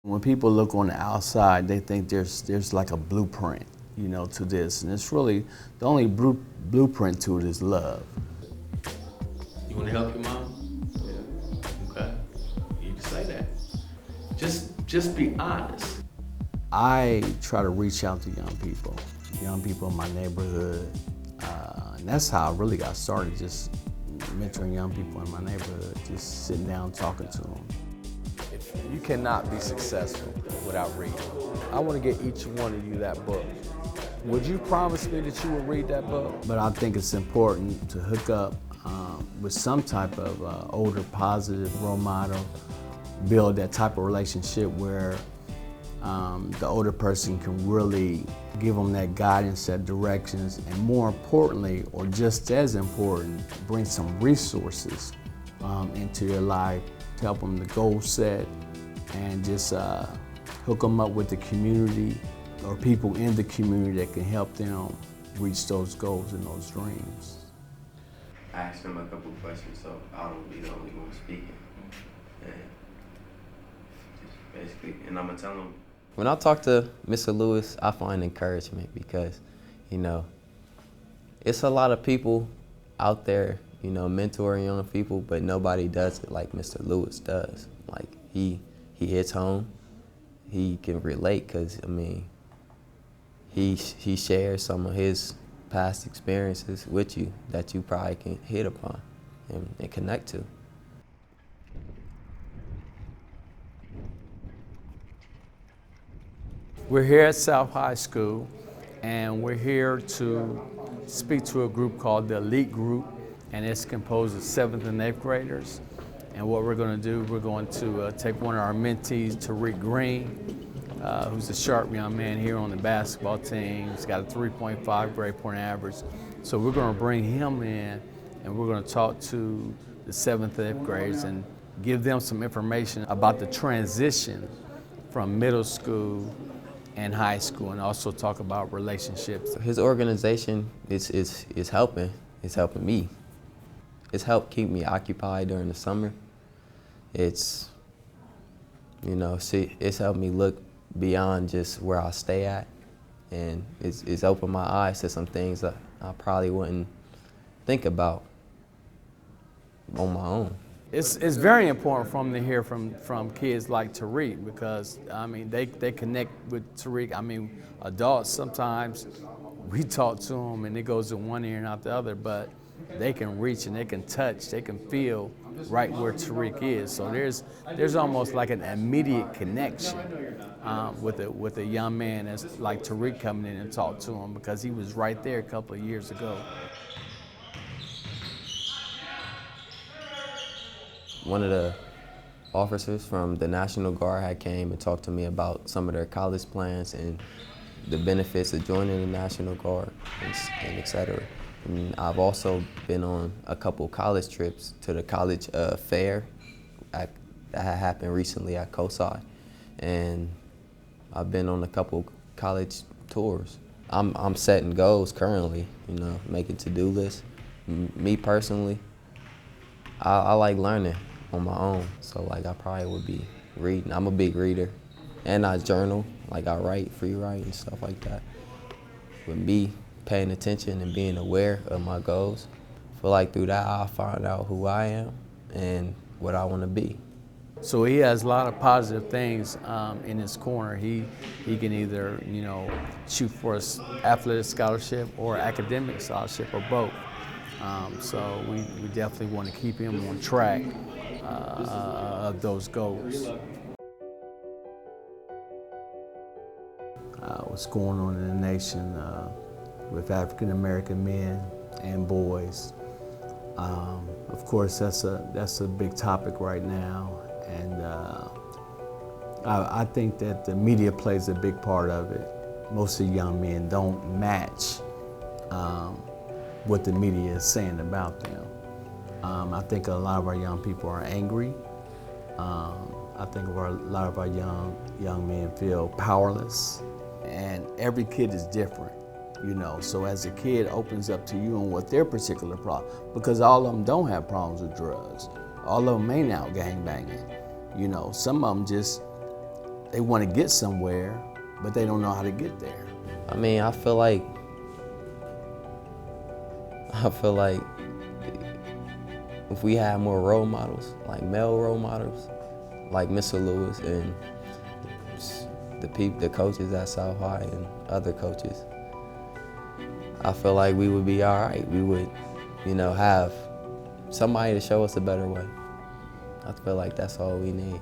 When people look on the outside, they think there's like a blueprint, to this, and it's really the only blueprint to it is love. You want to help your mom? Yeah. Okay. You can say that. Just be honest. I try to reach out to young people in my neighborhood, and that's how I really got started. Just mentoring young people in my neighborhood, just sitting down talking to them. You cannot be successful without reading. I want to get each one of you that book. Would you promise me that you will read that book? But I think it's important to hook up with some type of older, positive role model, build that type of relationship where the older person can really give them that guidance, that directions, and more importantly, or just as important, bring some resources into your life to help them to goal set and just hook them up with the community or people in the community that can help them reach those goals and those dreams. I asked him a couple of questions, so I don't be the only one speaking. And just basically, and I'm gonna tell him. When I talk to Mr. Lewis, I find encouragement because, it's a lot of people out there, mentoring young people, but nobody does it like Mr. Lewis does. Like, he hits home, he can relate because, he shares some of his past experiences with you that you probably can hit upon and connect to. We're here at South High School, and we're here to speak to a group called the Elite Group, and it's composed of 7th and 8th graders. And what we're going to do, we're going to take one of our mentees, Tariq Green, who's a sharp young man here on the basketball team. He's got a 3.5 grade point average. So we're going to bring him in, and we're going to talk to the 7th and 8th graders and give them some information about the transition from middle school and high school, and also talk about relationships. His organization is helping. It's helping me. It's helped keep me occupied during the summer. It's, it's helped me look beyond just where I stay at, and it's opened my eyes to some things that I probably wouldn't think about on my own. It's very important for them to hear from kids like Tariq because, they connect with Tariq. Adults, sometimes we talk to them and it goes in one ear and out the other, but they can reach and they can touch, they can feel right where Tariq is. So there's almost like an immediate connection with a young man that's like Tariq coming in and talk to him because he was right there a couple of years ago. One of the officers from the National Guard had came and talked to me about some of their college plans and the benefits of joining the National Guard and et cetera. And I've also been on a couple college trips to the college fair that had happened recently at COSI. And I've been on a couple college tours. I'm setting goals currently, making to-do lists. Me personally, I like learning on my own, so I probably would be reading. I'm a big reader, and I journal, I write, free write and stuff like that. With me paying attention and being aware of my goals, I feel like through that I'll find out who I am and what I want to be. So he has a lot of positive things in his corner. He can either, shoot for an athletic scholarship or academic scholarship or both. So we definitely want to keep him on track of those goals. What's going on in the nation with African American men and boys. Of course, that's a big topic right now, and I think that the media plays a big part of it. Most of the young men don't match what the media is saying about them. I think a lot of our young people are angry. I think a lot of our young men feel powerless. And every kid is different, So as a kid opens up to you on what their particular problem, because all of them don't have problems with drugs. All of them ain't out gangbanging. Some of them just they want to get somewhere, but they don't know how to get there. I mean, I feel like if we had more role models, like male role models, like Mr. Lewis and the coaches at South High and other coaches, I feel like we would be all right. We would, have somebody to show us a better way. I feel like that's all we need.